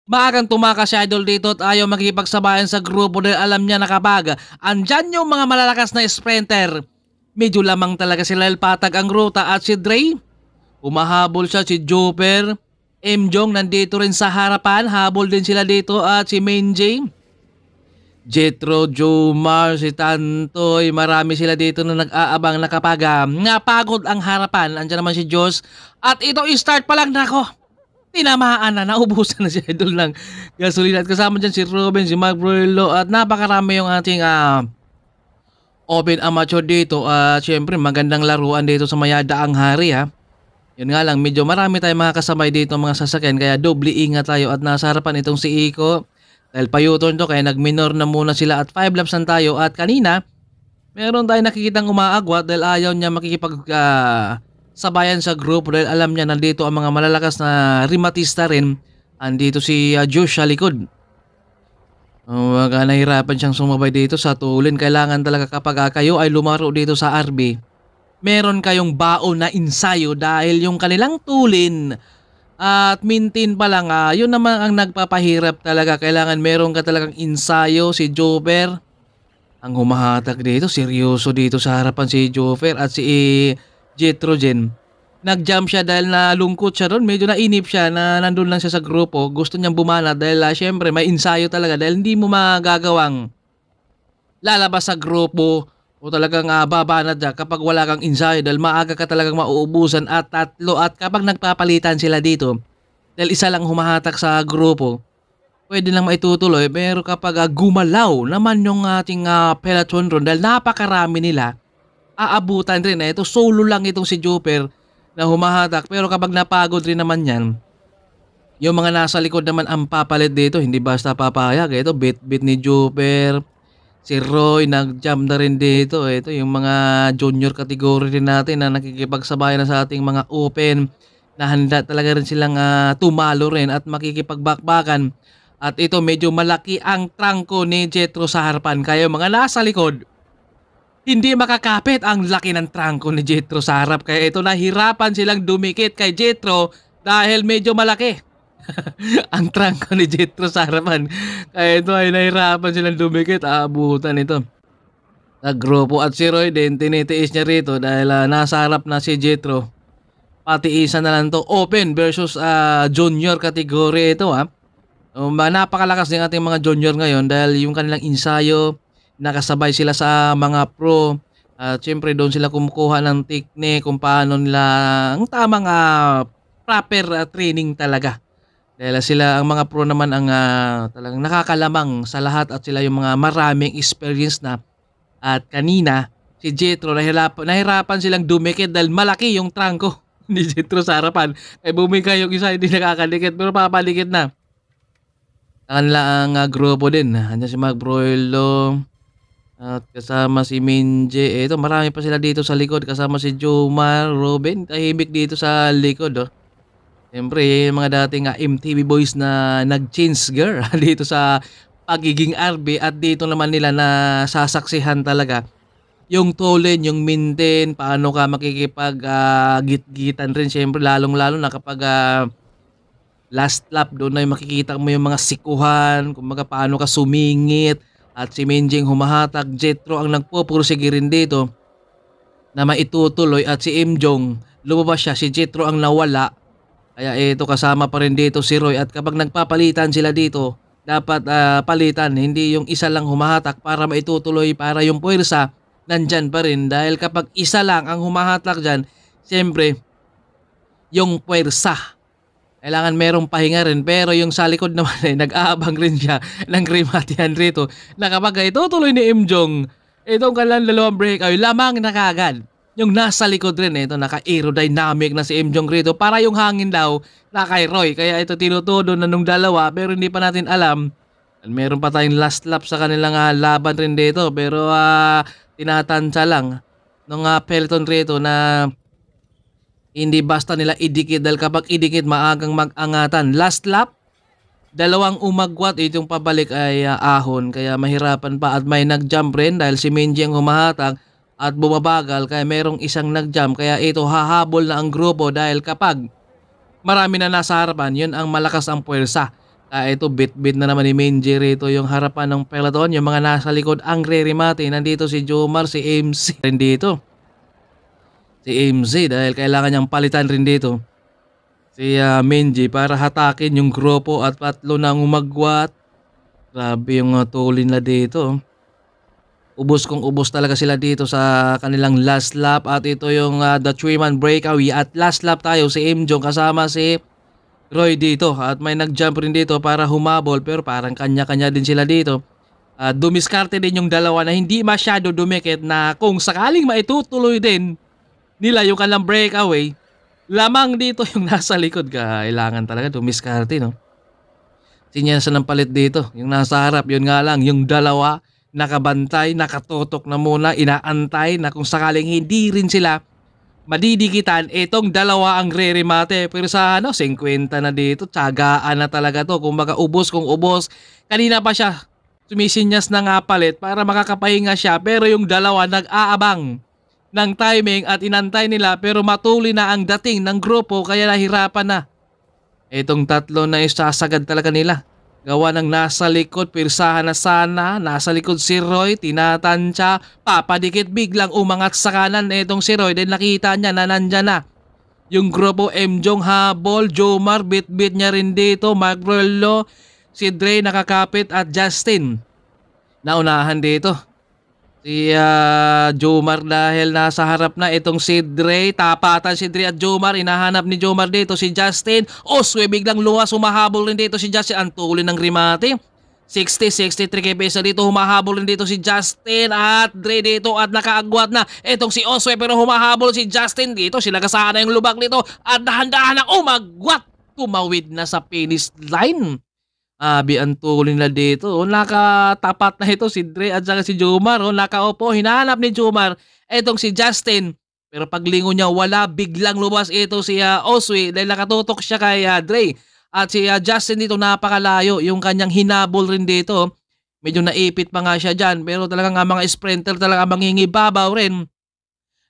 Maagang tumakas si Idol dito at ayaw makikipagsabayan sa grupo dahil alam niya na kapag andyan yung mga malalakas na sprinter, medyo lamang talaga sila patag ang ruta at si Dre, umahabol siya si Joper, Mjong nandito rin sa harapan, habol din sila dito at si Menjay, Jetro, Jomar, si Tantoy, marami sila dito na nag-aabang na kapag napagod ang harapan. Andiyan naman si Diyos at ito i-start pa lang nako. Tinamaan na, naubusan na si Idol ng gasolina at kasama dyan si Ruben, si Mark Broilo at napakarami yung ating open amateur dito at syempre magandang laruan dito sa Mayada ang Hari ha. Yun nga lang, medyo marami tayong mga kasabay dito mga sasakyan kaya doble ingat tayo at nasa harapan itong si Iko. Dahil pa-U-turn to kaya nag-minor na muna sila at 5 laps na tayo at kanina meron tayong nakikitang umaagwat dahil ayaw niya sabayan sa group dahil alam niya nandito ang mga malalakas na rimatista rin. Andito si Josh sa likod. Nahirapan siyang sumabay dito sa tulin. Kailangan talaga kapag kayo ay lumaro dito sa RB, meron kayong baon na ensayo dahil yung kanilang tulin at mintin pa lang, yun naman ang nagpapahirap talaga. Kailangan meron ka talagang ensayo. Si Joper, ang humahatak dito, seryoso dito sa harapan si Joper at si Jetrogen. Nag-jump siya dahil nalungkot siya doon. Medyo nainip siya na nandun lang siya sa grupo. Gusto niyang bumana dahil syempre may ensayo talaga. Dahil hindi mo magagawang lalabas sa grupo o talagang babanat dyan kapag wala kang ensayo dahil maaga ka talagang mauubusan at tatlo at kapag nagpapalitan sila dito dahil isa lang humahatak sa grupo pwede lang maitutuloy pero kapag gumalaw naman yung ating peloton ron dahil napakarami nila aabutan rin ito solo lang itong si Joper na humahatak pero kapag napagod rin naman yan yung mga nasa likod naman ang papalit dito hindi basta papayag ito bit ni Joper. Si Roy nag-jump na rin dito. Ito yung mga junior category rin natin na nakikipagsabayan na sa ating mga open na handa talaga rin silang tumalo rin at makikipagbakbakan. At ito medyo malaki ang trangko ni Jetro sa harapan. Kaya mga nasa likod, hindi makakapit ang laki ng trangko ni Jetro sa harap. Kaya ito nahirapan silang dumikit kay Jetro dahil medyo malaki. Ang trangko ni Jetro sa harapan. Kaya ito ay nahirapan silang dumikit. Aabutan ito. Nagrupo at si Roy din tinitiis niya rito dahil nasa harap na si Jetro. Patiisan na lang to. Open versus junior category ito ha. Napakalakas ng ating mga junior ngayon dahil yung kanilang ensayo, nakasabay sila sa mga pro. At syempre doon sila kumukuha ng technique kung paano nila ang tamang proper training talaga. Dahil sila ang mga pro naman ang talagang nakakalamang sa lahat at sila yung mga maraming experience na. At kanina si Jetro nahirapan silang dumikit dahil malaki yung trangko ni Jetro sa harapan. Kaya bumika yung isa hindi nakakadikit pero papalikit na. Kanila ang grupo din. Andiyan si Mark Broilo at kasama si Minje. Ito marami pa sila dito sa likod kasama si Jomar, Ruben. Tahimik dito sa likod Siyempre, yung mga dating MTV boys na nag-change gear dito sa pagiging RB at dito naman nila na sasaksihan talaga yung tulin, yung mintin, paano ka makikipag-git-gitan rin siyempre lalong-lalo na kapag last lap doon na yung makikita mo yung mga sikuhan, kung paano ka sumingit at si Menjing humahatag, Jetro ang nagpupursige rin dito na maitutuloy at si Imjong lumabas siya, si Jetro ang nawala. Kaya ito kasama pa rin dito si Roy at kapag nagpapalitan sila dito, dapat palitan, hindi yung isa lang humahatak para maitutuloy para yung puwersa nandyan pa rin. Dahil kapag isa lang ang humahatak dyan, siyempre yung puwersa, kailangan merong pahinga rin. Pero yung sa likod naman nag-aabang rin siya ng grimatian rito na kapag itutuloy ni Imjong, itong kanilang dalawang break ay lamang na kagad. Yung nasa likod rin ito naka-aerodynamic na si Imjong rito para yung hangin daw na kay Roy. Kaya ito tinutudo na nung dalawa pero hindi pa natin alam. Meron pa tayong last lap sa kanilang laban rin dito pero tinatansya lang nung peloton rito na hindi basta nila idikit dahil kapag idikit maagang mag-angatan. Last lap, dalawang umagwat itong pabalik ay ahon kaya mahirapan pa at may nag-jump rin dahil si Menji ang humahatag at bumabagal kaya merong isang nag-jump kaya ito hahabol na ang grupo dahil kapag marami na nasa harapan yun ang malakas ang puwersa Ito bit-bit na naman ni Menji rito yung harapan ng peloton, yung mga nasa likod ang re-remate. Nandito si Jomar, si MC rin dito. Si MC dahil kailangan niyang palitan rin dito. Si Menji para hatakin yung grupo at patlo ng umagwat. Grabe yung tulin na dito. Ubos kung ubos talaga sila dito sa kanilang last lap at ito yung the 3-man breakaway at last lap tayo si Imjong kasama si Roy dito at may nag-jump rin dito para humabol pero parang kanya-kanya din sila dito. Dumiskarte din yung dalawa na hindi masyado dumikit na kung sakaling maitutuloy din nila yung kanilang breakaway, lamang dito yung nasa likod. Kailangan talaga dumiskarte, no? Sinyansa ng palit dito, yung nasa harap, yun nga lang, yung dalawa nakabantay, nakatutok na muna, inaantay na kung sakaling hindi rin sila madidikitan, itong dalawa ang re-remate. Pero sa 50 na dito, tsagaan na talaga to. Kung makaubos, kung ubos, kanina pa siya sumisinyas na nga palit para makakapahinga siya. Pero yung dalawa nag-aabang ng timing at inantay nila pero matuloy na ang dating ng grupo kaya nahirapan na. Itong tatlo na isasagad talaga nila. Gawa ng nasa likod, pirsahan na sana, nasa likod si Roy, tinatansya, papadikit, biglang umangat sa kanan itong si Roy, then nakita niya na nandyan na. Yung grupo Mjong habol, Jomar, bit-bit niya rin dito, Mark Rollo, si Dre nakakapit at Justin. Naunahan dito. Si Jomar dahil nasa harap na itong si Dre, tapatan si Dre at Jomar, inahanap ni Jomar dito si Justin. Oswe biglang luwas, humahabol rin dito si Justin, ang tuloy ng remate. 60-63 kpesa dito, humahabol rin dito si Justin at Dre dito at nakaagwat na itong si Oswe pero humahabol si Justin dito. Sila kasana yung lubak nito at dahan-dahan ang umagwat, tumawid na sa finish line. Ang tuloy nila dito. Nakatapat na ito si Dre at saka si Jomar. Nakaupo. Hinahanap ni Jomar itong si Justin. Pero paglingon niya wala. Biglang lumabas ito si Oswe dahil nakatutok siya kay Dre. At si Justin dito napakalayo. Yung kanyang hinabol rin dito. Medyo naipit pa nga siya dyan. Pero talagang mga sprinter talaga mangingibabaw rin.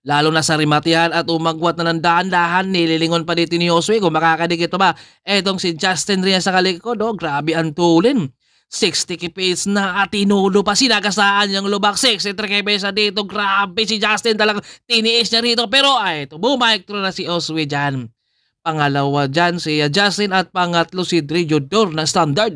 Lalo na sa rematihan at umagwat na ng dahan-dahan, nililingon pa dito ni Josue kung makakadikit pa ba. Etong si Justin rin sa kalikod, grabe ang tulin. 60 kps na at tinulo pa, sinagasaan yung lubak. 63 kps dito, grabe si Justin talagang tiniis niya rito. Pero ito, bumaikto na si Josue dyan. Pangalawa dyan si Justin at pangatlo si Dre Jodor na standard.